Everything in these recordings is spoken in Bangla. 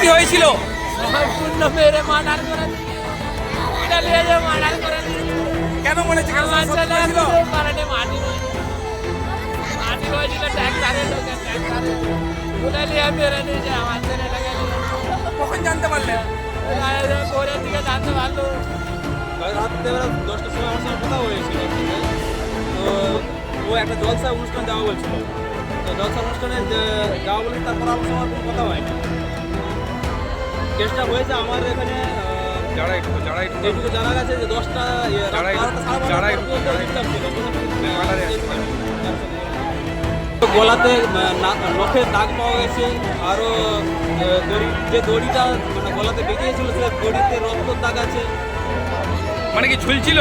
কি হয়েছিল? সম্পূর্ণ মেরে মার্ডার করে দিয়েছে। এটা নিয়ে যে মার্ডার করে দিয়েছে। কেন মনে হচ্ছে কেন আমার সত্যি ছেলে ছিল? কিছু করেনি, মাটি হয়েছিল ট্যাঙ্কারে ঢোকে, ট্যাঙ্কারে তুলে নিয়ে মেরে দিয়েছে আমার ছেলেটাকে নিয়ে। কখন জানতে পারলেন? ভোরের দিকে জানতে পারলো। রাত্রেবেলা 10টার সময় আমার সঙ্গে কথা হয়েছিল, ঠিক আছে? তো ও একটা জলসা অনুষ্ঠান যাওয়া বলছিল, তো জলসা অনুষ্ঠানে যাওয়া বলে তারপর আমার সঙ্গে আর কোনো কথা হয়নি। কেসটা হয়েছে আমার এখানে যেটুকু জানা গেছে যে 10টা গলাতে নখে দাগ পাওয়া গেছে, আরও যে দড়িটা মানে গলাতে বেরিয়েছিল সে দড়িতে রক্তর দাগ আছে। মানে কি ঝুলছিল?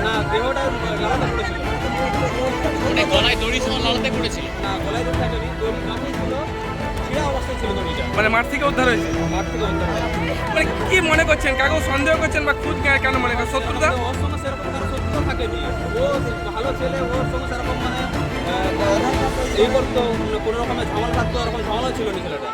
না, দেহটা লালাতে পড়েছিল। গলায় দড়ি সহ লড়াতে পড়েছিল। না, গলায় দড়ি থাকেনি, দড়ি কাছে ছিল, ছিঁড়া অবস্থায় ছিল দড়িটা। মানে মাঠ থেকে উদ্ধার হয়েছে? মাঠ থেকে উদ্ধার হয়েছে। মানে কি মনে করছেন, কাকেও সন্দেহ করছেন বা খুদ কেন মনে করেন শত্রুতা? ওর সঙ্গে সেরকম তার শত্রুতা থাকেনি, ও ভালো ছেলে, ওর সঙ্গে সেরকম মানে এই করতো, কোনো রকমের ঝামেলা থাকতো, ওরকম ঝামেলা ছিল না ছেলেটা।